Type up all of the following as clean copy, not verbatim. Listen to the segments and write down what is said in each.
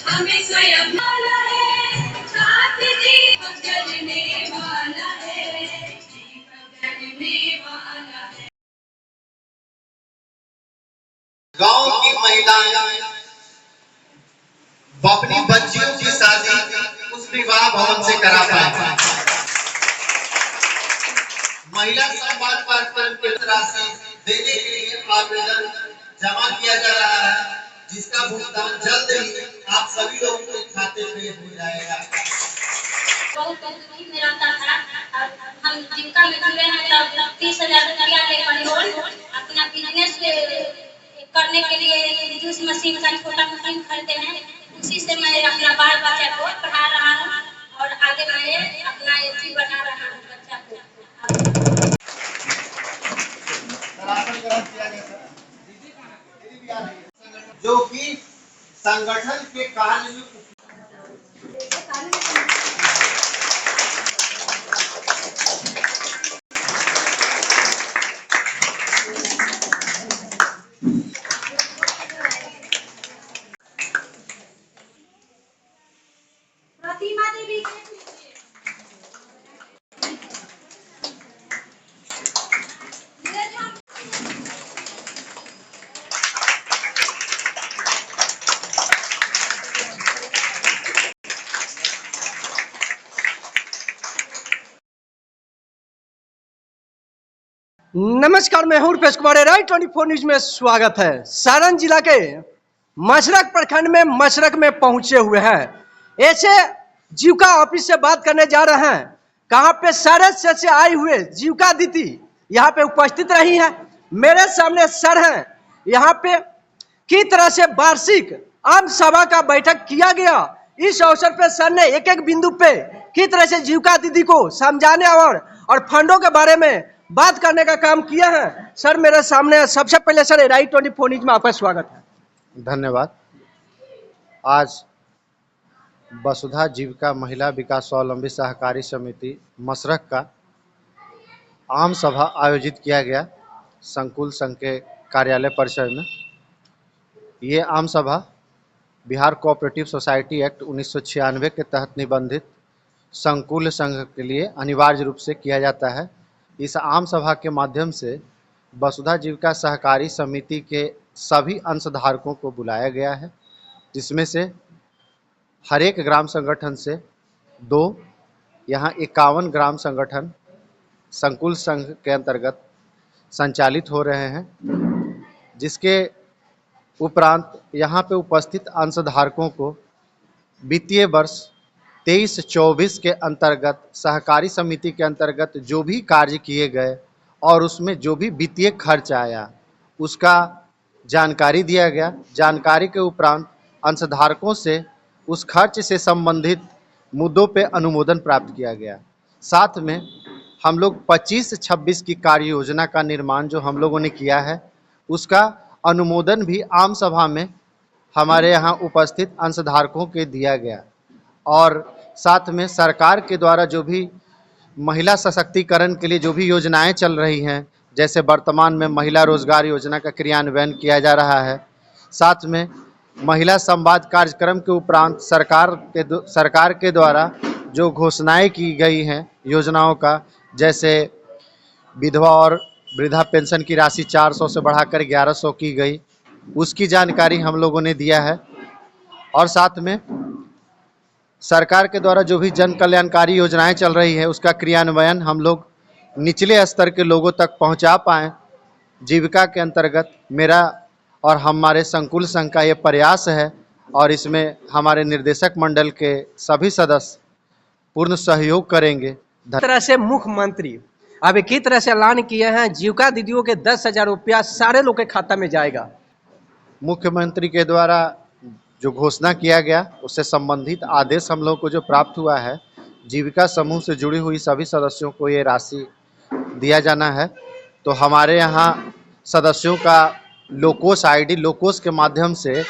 हमें स्वयं वाला है, साथ जीवन जलने वाला है, जीवन जलने वाला है। गांव की महिलाएं अपनी बच्चियों की शादी उस विवाह भवन से करा पाए। महिला संवाद कार्यक्रम के राशि देने के लिए आवेदन जमा किया जा रहा है, जिसका भुगतान जल्द ही आप सभी लोगों के खाते में हो जाएगा। बहुत में रहता था, हम जीविका में जुड़े हैं तब 30,000 रुपया लेकर अपना बिजनेस करने के लिए जूस मशीन का छोटा मशीन खरीदे हैं। उसी से मैं अपना बाल बच्चा को पढ़ा रहा हूँ और आगे मैं अपना एथी बना रहा हूँ बच्चा को। जो कि संगठन के कार्य में प्रतिमा देवी नमस्कार, मैं हूं रुपेश कुमार। राइट 24 न्यूज में स्वागत है। सारण जिला के मशरक प्रखंड में मशरक में पहुंचे हुए हैं। ऐसे जीविका ऑफिस से बात करने जा रहे हैं, कहां पे सारे से आए हुए जीविका दीदी यहां पे उपस्थित रही हैं। मेरे सामने सर हैं। यहां पे की तरह से वार्षिक आम सभा का बैठक किया गया। इस अवसर पे सर ने एक एक बिंदु पे की तरह से जीविका दीदी को समझाने और फंडों के बारे में बात करने का काम किया है। सर मेरे सामने सबसे पहले सर राइट 24 न्यूज में आपका स्वागत है। धन्यवाद। आज वसुधा जीविका महिला विकास स्वावलंबी सहकारी समिति मशरक का आम सभा आयोजित किया गया संकुल संघ के कार्यालय परिसर में। ये आम सभा बिहार कोऑपरेटिव सोसाइटी एक्ट 1996 के तहत निबंधित संकुल संघ के लिए अनिवार्य रूप से किया जाता है। इस आम सभा के माध्यम से वसुधा जीविका सहकारी समिति के सभी अंशधारकों को बुलाया गया है, जिसमें से हर एक ग्राम संगठन से 2, यहाँ 51 ग्राम संगठन संकुल संघ के अंतर्गत संचालित हो रहे हैं। जिसके उपरांत यहाँ पे उपस्थित अंशधारकों को वित्तीय वर्ष 23-24 के अंतर्गत सहकारी समिति के अंतर्गत जो भी कार्य किए गए और उसमें जो भी वित्तीय खर्च आया उसका जानकारी दिया गया। जानकारी के उपरांत अंशधारकों से उस खर्च से संबंधित मुद्दों पे अनुमोदन प्राप्त किया गया। साथ में हम लोग 25-26 की कार्य योजना का निर्माण जो हम लोगों ने किया है उसका अनुमोदन भी आम सभा में हमारे यहाँ उपस्थित अंशधारकों के दिया गया। और साथ में सरकार के द्वारा जो भी महिला सशक्तिकरण के लिए जो भी योजनाएं चल रही हैं, जैसे वर्तमान में महिला रोजगार योजना का क्रियान्वयन किया जा रहा है। साथ में महिला संवाद कार्यक्रम के उपरांत सरकार के द्वारा जो घोषणाएं की गई हैं योजनाओं का, जैसे विधवा और वृद्धा पेंशन की राशि 400 से बढ़ाकर 1100 की गई, उसकी जानकारी हम लोगों ने दिया है। और साथ में सरकार के द्वारा जो भी जन कल्याणकारी योजनाएं चल रही है उसका क्रियान्वयन हम लोग निचले स्तर के लोगों तक पहुंचा पाएँ। जीविका के अंतर्गत मेरा और हमारे संकुल संघ का ये प्रयास है और इसमें हमारे निर्देशक मंडल के सभी सदस्य पूर्ण सहयोग करेंगे। तरह से मुख्यमंत्री अभी की तरह से ऐलान किए हैं, जीविका दीदियों के 10,000 रुपया सारे लोग के खाता में जाएगा। मुख्यमंत्री के द्वारा जो घोषणा किया गया उससे संबंधित आदेश हम लोग को जो प्राप्त हुआ है, जीविका समूह से जुड़ी हुई सभी सदस्यों को ये राशि दिया जाना है। तो हमारे यहाँ सदस्यों का लोकोस आईडी लोकोस के माध्यम से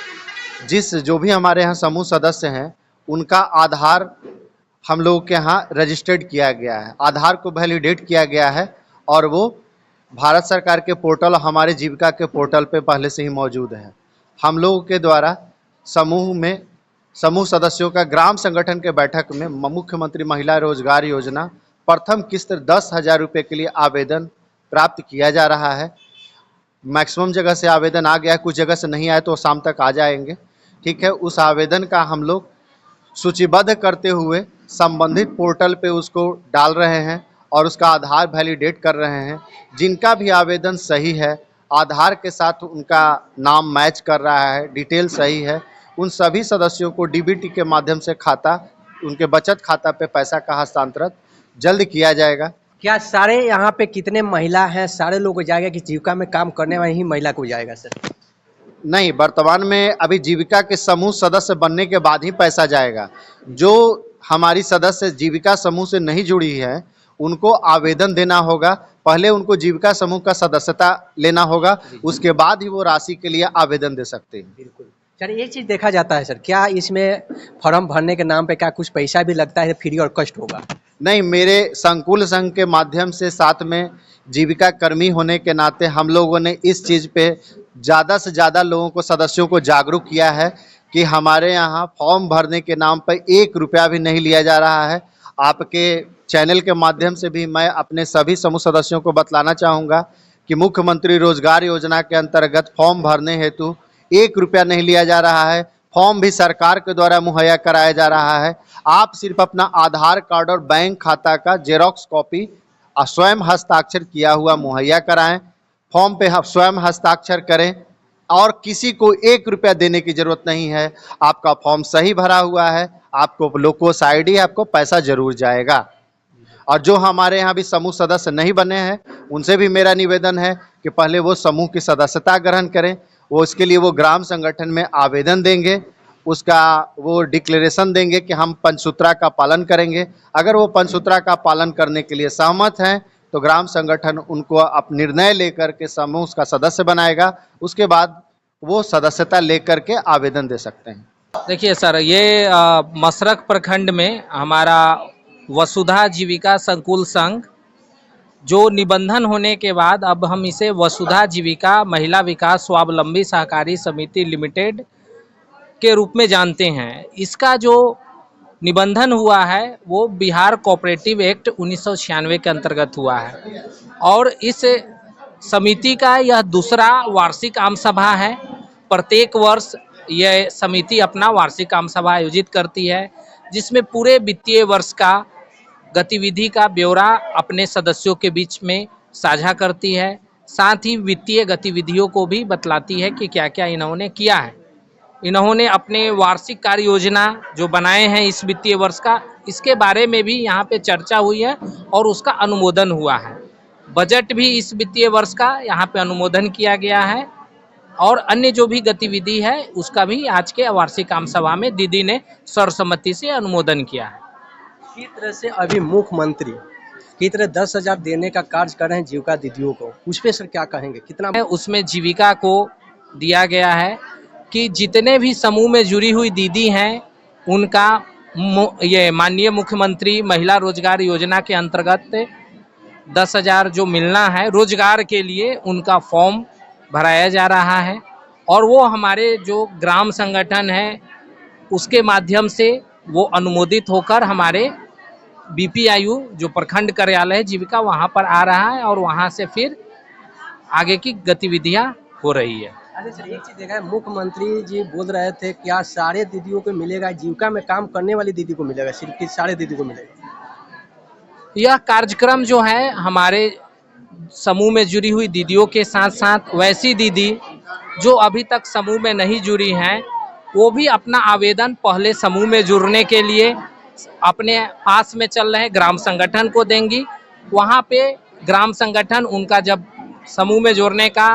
जो भी हमारे यहाँ समूह सदस्य हैं उनका आधार हम लोगों के यहाँ रजिस्टर्ड किया गया है, आधार को वैलिडेट किया गया है और वो भारत सरकार के पोर्टल, हमारे जीविका के पोर्टल पे पहले से ही मौजूद है। हम लोगों के द्वारा समूह सदस्यों का ग्राम संगठन के बैठक में मुख्यमंत्री महिला रोजगार योजना प्रथम किस्त 10,000 रुपये के लिए आवेदन प्राप्त किया जा रहा है। मैक्सिमम जगह से आवेदन आ गया है, कुछ जगह से नहीं आए तो शाम तक आ जाएंगे। ठीक है, उस आवेदन का हम लोग सूचीबद्ध करते हुए संबंधित पोर्टल पे उसको डाल रहे हैं और उसका आधार वैलिडेट कर रहे हैं। जिनका भी आवेदन सही है, आधार के साथ उनका नाम मैच कर रहा है, डिटेल सही है, उन सभी सदस्यों को डीबीटी के माध्यम से उनके बचत खाता पे पैसा का हस्तांतरण जल्द किया जाएगा। क्या सारे यहाँ पे कितने महिला हैं, सारे लोग को जाएगा कि जीविका में काम करने वाली ही महिला को जाएगा सर? नहीं, वर्तमान में अभी जीविका के समूह सदस्य बनने के बाद ही पैसा जाएगा। जो हमारी सदस्य जीविका समूह से नहीं जुड़ी है उनको आवेदन देना होगा, पहले उनको जीविका समूह का सदस्यता लेना होगा, उसके बाद ही वो राशि के लिए आवेदन दे सकते हैं। बिल्कुल सर, ये चीज़ देखा जाता है सर, क्या इसमें फॉर्म भरने के नाम पे क्या कुछ पैसा भी लगता है, फ्री और कष्ट होगा? नहीं, मेरे संकुल संघ के माध्यम से साथ में जीविका कर्मी होने के नाते हम लोगों ने इस चीज़ पे ज़्यादा से ज़्यादा लोगों को, सदस्यों को जागरूक किया है कि हमारे यहाँ फॉर्म भरने के नाम पर 1 रुपया भी नहीं लिया जा रहा है। आपके चैनल के माध्यम से भी मैं अपने सभी समूह सदस्यों को बतलाना चाहूँगा कि मुख्यमंत्री रोजगार योजना के अंतर्गत फॉर्म भरने हेतु 1 रुपया नहीं लिया जा रहा है। फॉर्म भी सरकार के द्वारा मुहैया कराया जा रहा है। आप सिर्फ अपना आधार कार्ड और बैंक खाता का जेरॉक्स कॉपी स्वयं हस्ताक्षर किया हुआ मुहैया कराएं, फॉर्म पे स्वयं हस्ताक्षर करें और किसी को 1 रुपया देने की ज़रूरत नहीं है। आपका फॉर्म सही भरा हुआ है, आपको लोकोस आईडी, आपको पैसा जरूर जाएगा। और जो हमारे यहाँ भी समूह सदस्य नहीं बने हैं उनसे भी मेरा निवेदन है कि पहले वो समूह की सदस्यता ग्रहण करें। वो इसके लिए वो ग्राम संगठन में आवेदन देंगे, उसका वो डिक्लेरेशन देंगे कि हम पंचसूत्रा का पालन करेंगे। अगर वो पंचसूत्रा का पालन करने के लिए सहमत हैं तो ग्राम संगठन उनको अब निर्णय लेकर के समूह का सदस्य बनाएगा, उसके बाद वो सदस्यता लेकर के आवेदन दे सकते हैं। देखिए सर, ये मसरख प्रखंड में हमारा वसुधा जीविका संकुल संघ जो निबंधन होने के बाद अब हम इसे वसुधा जीविका महिला विकास स्वावलंबी सहकारी समिति लिमिटेड के रूप में जानते हैं। इसका जो निबंधन हुआ है वो बिहार कोऑपरेटिव एक्ट 1996 के अंतर्गत हुआ है और इस समिति का यह दूसरा वार्षिक आम सभा है। प्रत्येक वर्ष यह समिति अपना वार्षिक आम सभा आयोजित करती है जिसमें पूरे वित्तीय वर्ष का गतिविधि का ब्यौरा अपने सदस्यों के बीच में साझा करती है, साथ ही वित्तीय गतिविधियों को भी बतलाती है कि क्या क्या इन्होंने किया है। इन्होंने अपने वार्षिक कार्य योजना जो बनाए हैं इस वित्तीय वर्ष का, इसके बारे में भी यहाँ पे चर्चा हुई है और उसका अनुमोदन हुआ है। बजट भी इस वित्तीय वर्ष का यहाँ पे अनुमोदन किया गया है और अन्य जो भी गतिविधि है उसका भी आज के वार्षिक आम सभा में दीदी ने सर्वसम्मति से अनुमोदन किया है। किस तरह से अभी मुख्यमंत्री की तरह 10,000 देने का कार्य कर रहे हैं जीविका दीदियों को, उस पर सर क्या कहेंगे? कितना उसमें जीविका को दिया गया है कि जितने भी समूह में जुड़ी हुई दीदी हैं उनका ये माननीय मुख्यमंत्री महिला रोजगार योजना के अंतर्गत 10,000 जो मिलना है रोजगार के लिए, उनका फॉर्म भराया जा रहा है और वो हमारे जो ग्राम संगठन है उसके माध्यम से वो अनुमोदित होकर हमारे बीपीआईयू जो प्रखंड कार्यालय है जीविका वहाँ पर आ रहा है और वहाँ से फिर आगे की गतिविधियाँ हो रही है। अरे सर, एक चीज देखा है, मुख्यमंत्री जी बोल रहे थे क्या सारे दीदियों को मिलेगा, जीविका में काम करने वाली दीदी को मिलेगा, सिर्फ कि सारे दीदी को मिलेगा? यह कार्यक्रम जो है हमारे समूह में जुड़ी हुई दीदियों के साथ साथ वैसी दीदी जो अभी तक समूह में नहीं जुड़ी हैं वो भी अपना आवेदन पहले समूह में जुड़ने के लिए अपने पास में चल रहे ग्राम संगठन को देंगी। वहाँ पे ग्राम संगठन उनका जब समूह में जोड़ने का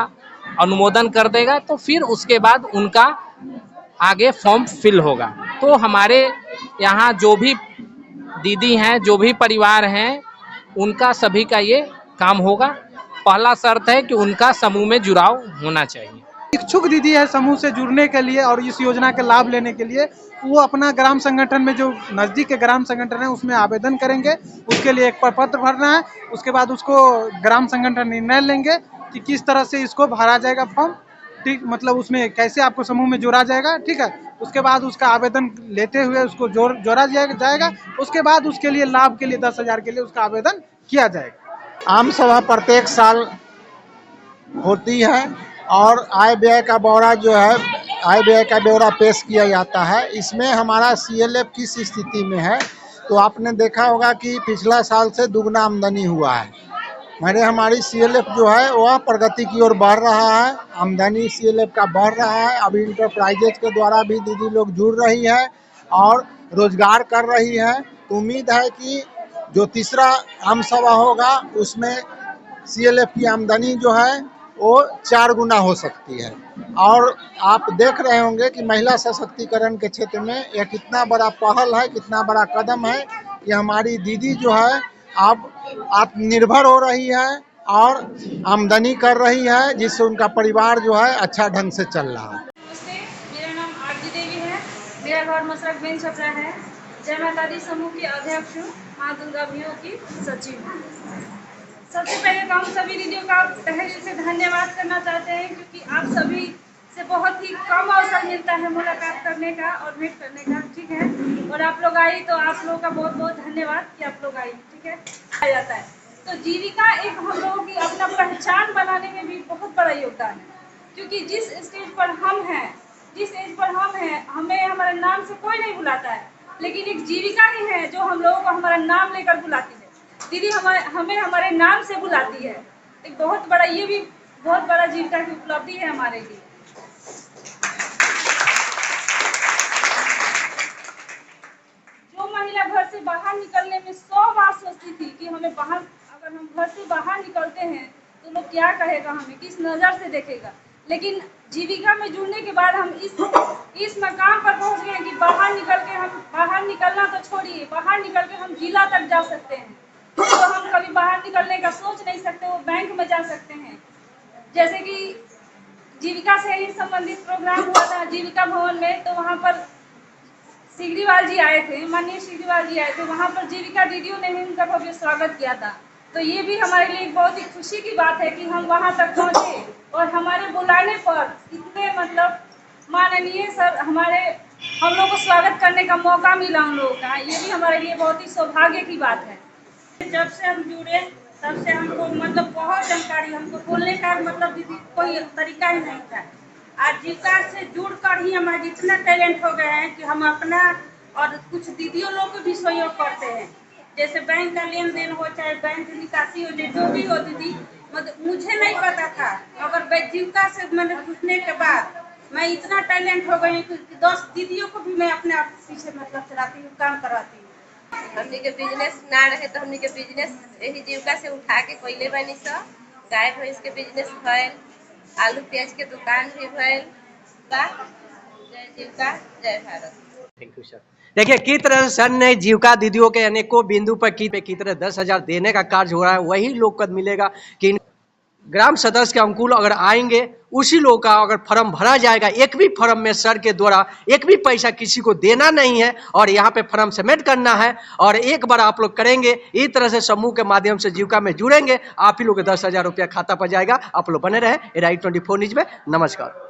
अनुमोदन कर देगा तो फिर उसके बाद उनका आगे फॉर्म फिल होगा। तो हमारे यहाँ जो भी दीदी हैं, जो भी परिवार हैं, उनका सभी का ये काम होगा। पहला शर्त है कि उनका समूह में जुड़ाव होना चाहिए। इच्छुक दीदी है समूह से जुड़ने के लिए और इस योजना का लाभ लेने के लिए, वो अपना ग्राम संगठन में जो नज़दीक के ग्राम संगठन है उसमें आवेदन करेंगे। उसके लिए एक प्रपत्र भरना है, उसके बाद उसको ग्राम संगठन निर्णय लेंगे कि किस तरह से इसको भरा जाएगा फॉर्म ठीक, मतलब उसमें कैसे आपको समूह में जोड़ा जाएगा, ठीक है। उसके बाद उसका आवेदन लेते हुए उसको जोड़ा जाएगा। उसके बाद उसके लिए लाभ के लिए 10,000 के लिए उसका आवेदन किया जाएगा। आम सभा प्रत्येक साल होती है और आय व्यय का ब्यौरा जो है, आय व्यय का ब्यौरा पेश किया जाता है। इसमें हमारा सीएलएफ किस स्थिति में है, तो आपने देखा होगा कि पिछला साल से दुगना आमदनी हुआ है। हमारी सीएलएफ जो है वह प्रगति की ओर बढ़ रहा है, आमदनी सीएलएफ का बढ़ रहा है। अभी इंटरप्राइजेज के द्वारा भी दीदी लोग जुड़ रही है और रोजगार कर रही है। तो उम्मीद है कि जो तीसरा आम सभा होगा उसमें सीएलएफ की आमदनी जो है वो 4 गुना हो सकती है। और आप देख रहे होंगे कि महिला सशक्तिकरण के क्षेत्र में यह कितना बड़ा पहल है, कितना बड़ा कदम है। ये हमारी दीदी जो है अब आत्मनिर्भर हो रही है और आमदनी कर रही है, जिससे उनका परिवार जो है अच्छा ढंग से चल रहा है। नमस्ते, मेरा नाम आरती देवी है। मेरा घर मसरक बेन छपरा है। जय माता दी समूह की अध्यक्ष हूँ, माँ दुर्गा भैया की सचिव हूँ। सबसे पहले तो हम सभी दीदियों का तहे दिल से धन्यवाद करना चाहते हैं, क्योंकि आप सभी से बहुत ही कम अवसर मिलता है मुलाकात करने का और भेंट करने का, ठीक है। और आप लोग आई तो आप लोगों का बहुत बहुत धन्यवाद कि आप लोग आई, ठीक है। आ जाता है तो जीविका एक हम लोगों की अपना पहचान बनाने में भी बहुत बड़ा योगदान है, क्योंकि जिस स्टेज पर हम हैं, जिस एज पर हम हैं, हमें हमारे नाम से कोई नहीं बुलाता है, लेकिन एक जीविका ही है जो हम लोगों को हमारा नाम लेकर बुलाती है। दीदी हमें हमारे नाम से बुलाती है। एक बहुत बड़ा, ये भी बहुत बड़ा जीविका की उपलब्धि है हमारे लिए। जो महिला घर से बाहर निकलने में 100 बार सोचती थी कि हमें बाहर, अगर हम घर से बाहर निकलते हैं तो लोग क्या कहेगा, हमें किस नज़र से देखेगा, लेकिन जीविका में जुड़ने के बाद हम इस मकाम पर पहुंच गए कि बाहर निकलना तो छोड़िए, बाहर निकल के हम जिला तक जा सकते हैं। तो हम कभी बाहर निकलने का सोच नहीं सकते, वो बैंक में जा सकते हैं। जैसे कि जीविका से ही संबंधित प्रोग्राम हुआ था जीविका भवन में, तो वहाँ पर सिगरीवाल जी आए थे, माननीय सिगरीवाल जी आए थे। वहाँ पर जीविका दीदियों ने ही उनका भव्य स्वागत किया था। तो ये भी हमारे लिए बहुत ही खुशी की बात है कि हम वहाँ तक पहुँचे और हमारे बुलाने पर इतने मतलब माननीय सर हम लोग को स्वागत करने का मौका मिला उन लोगों का। ये भी हमारे लिए बहुत ही सौभाग्य की बात है। जब से हम जुड़े तब से हमको मतलब बहुत जानकारी, हमको बोलने का मतलब दीदी कोई तरीका ही नहीं था। आज जीविका से जुड़कर ही हमारे इतना टैलेंट हो गए हैं कि हम अपना और कुछ दीदियों लोग को भी सहयोग करते हैं। जैसे बैंक का लेन देन हो, चाहे बैंक निकासी हो, जो भी हो दीदी, मतलब मुझे नहीं पता था, अगर जीविका से मैंने पूछने के बाद मैं इतना टैलेंट हो गई कि 10 दीदियों को भी मैं अपने आप पीछे मतलब चलाती हूँ, काम करवाती हूँ। हमनी के बिजनेस ना रहे तो हमनी के बिजनेस यही जीविका से उठा के कोयले बनी सा। गाय भैंस के बिजनेस भइल, आलू प्याज के दुकान भी भइल। जय जीविका, जय भारत। Thank you sir. देखिए किस तरह से सर ने जीविका दीदियों के अनेकों बिंदु पर की तरह 10,000 देने का कार्य हो रहा है, वही लोग को मिलेगा कि ग्राम सदस्य के अनुकूल अगर आएंगे, उसी लोग का अगर फॉर्म भरा जाएगा। एक भी फॉर्म में सर के द्वारा एक भी पैसा किसी को देना नहीं है और यहाँ पे फॉर्म सबमिट करना है और एक बार आप लोग करेंगे। इस तरह से समूह के माध्यम से जीविका में जुड़ेंगे, आप ही लोग 10,000 रुपया खाता पर जाएगा। आप लोग बने रहे राइट 24 न्यूज में। नमस्कार।